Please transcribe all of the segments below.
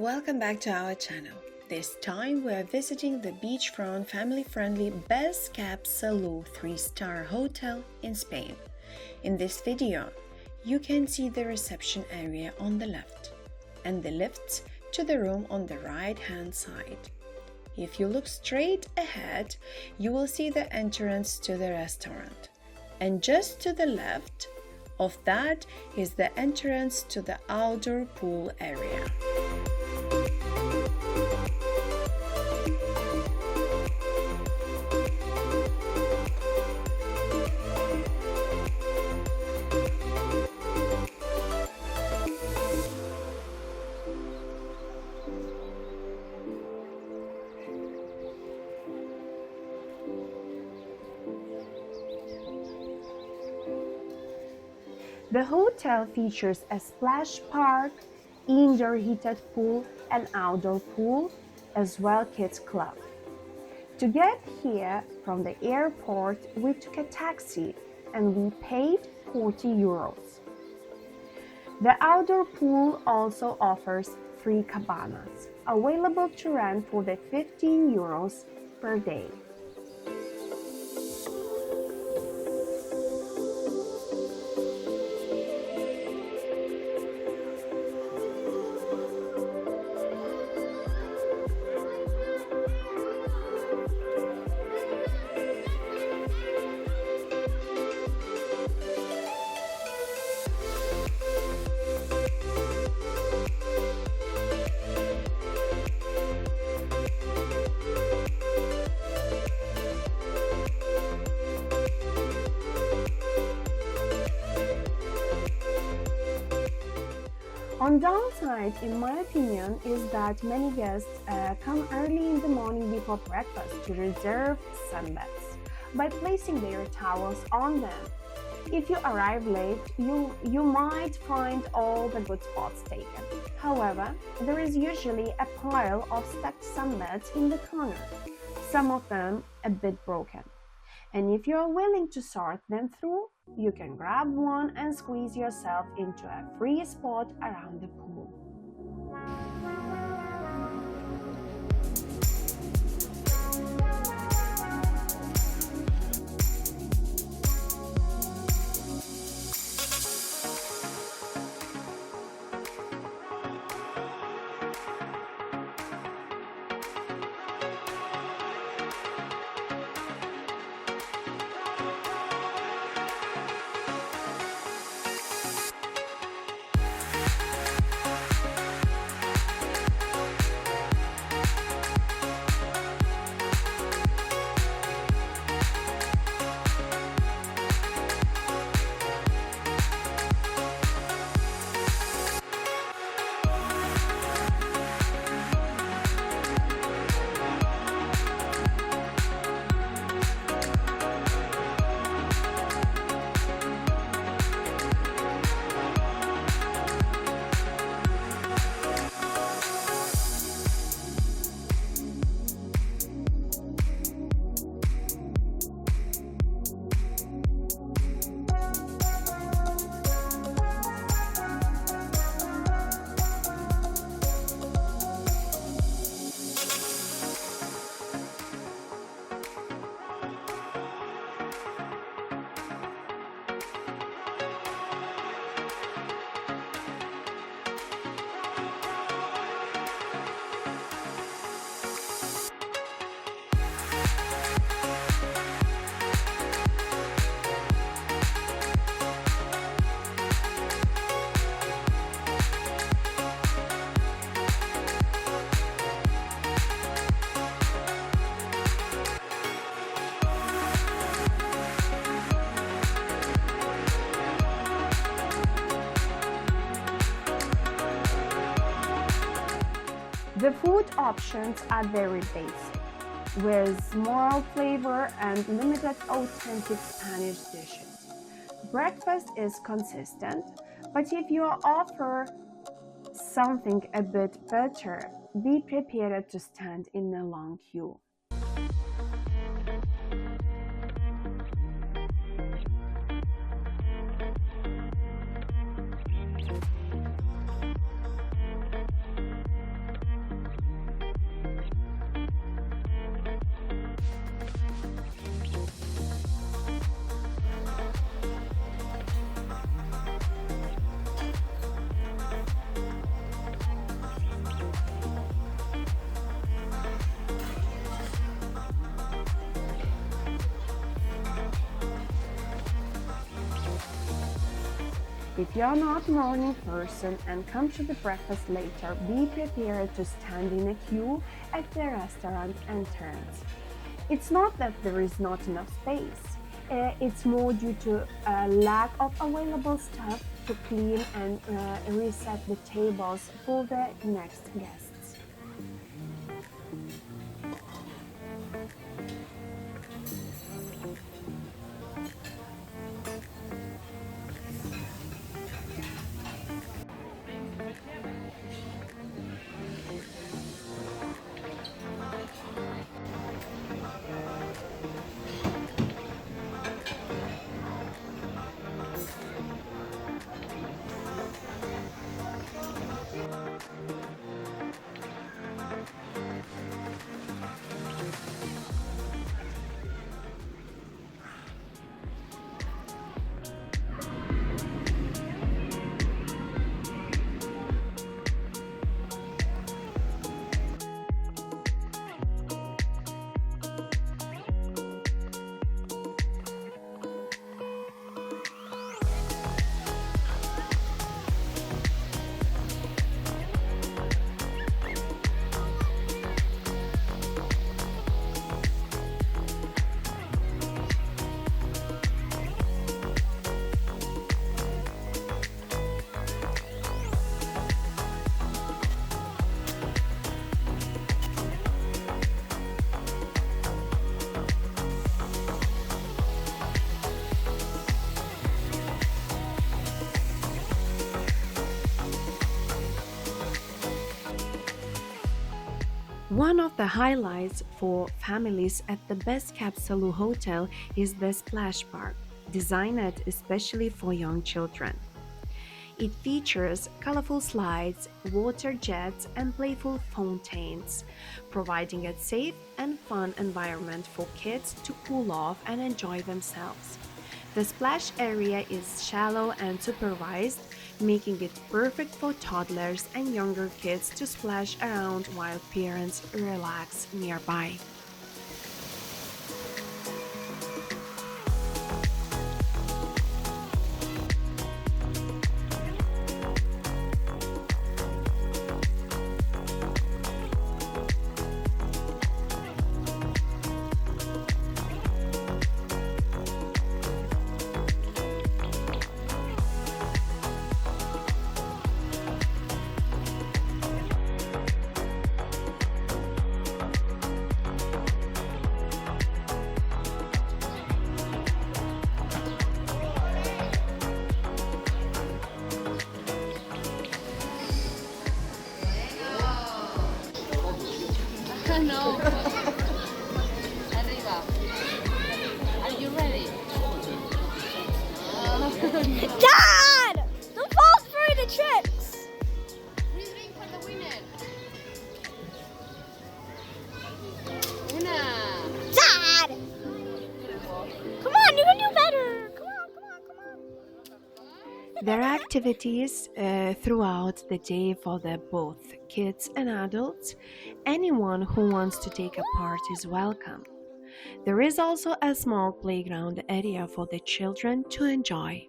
Welcome back to our channel. This time we are visiting the beachfront family-friendly best Cap Salou 3-star hotel in Spain. In this video, you can see the reception area on the left and the lifts to the room on the right-hand side. If you look straight ahead, you will see the entrance to the restaurant. And just to the left of that is the entrance to the outdoor pool area. The hotel features a splash park, indoor heated pool and outdoor pool, as well kids club. To get here from the airport, we took a taxi and we paid 40 euros. The outdoor pool also offers 3 cabanas, available to rent for the 15 euros per day. One downside, in my opinion, is that many guests come early in the morning before breakfast to reserve sunbeds by placing their towels on them. If you arrive late, you might find all the good spots taken. However, there is usually a pile of stacked sunbeds in the corner, some of them a bit broken. And if you are willing to sort them through, you can grab one and squeeze yourself into a free spot around the pool. The food options are very basic, with moral flavor and limited authentic Spanish dishes. Breakfast is consistent, but if you offer something a bit better, be prepared to stand in a long queue. If you are not a morning person and come to the breakfast later, be prepared to stand in a queue at the restaurant entrance. It's not that there is not enough space. It's more due to a lack of available staff to clean and reset the tables for the next guests. One of the highlights for families at the best Cap Salou Hotel is the splash park, designed especially for young children. It features colorful slides, water jets, and playful fountains, providing a safe and fun environment for kids to cool off and enjoy themselves. The splash area is shallow and supervised, making it perfect for toddlers and younger kids to splash around while parents relax nearby. No. Arriba. Are you ready? Dad! Don't fall through the tricks! Free drink for the winner. Una. Dad! Come on, you can do better! Come on, come on, come on. There are activities throughout the day for both kids and adults. Anyone who wants to take a part is welcome. There is also a small playground area for the children to enjoy.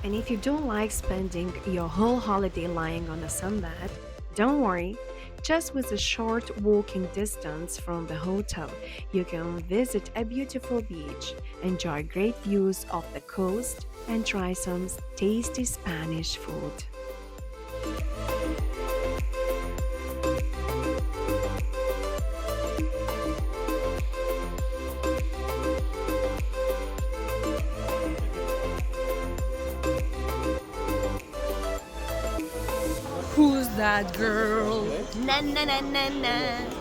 And if you don't like spending your whole holiday lying on a sunbed, don't worry, Just with a short walking distance from the hotel, you can visit a beautiful beach, enjoy great views of the coast, and try some tasty Spanish food. Who's that girl? Na na na na na.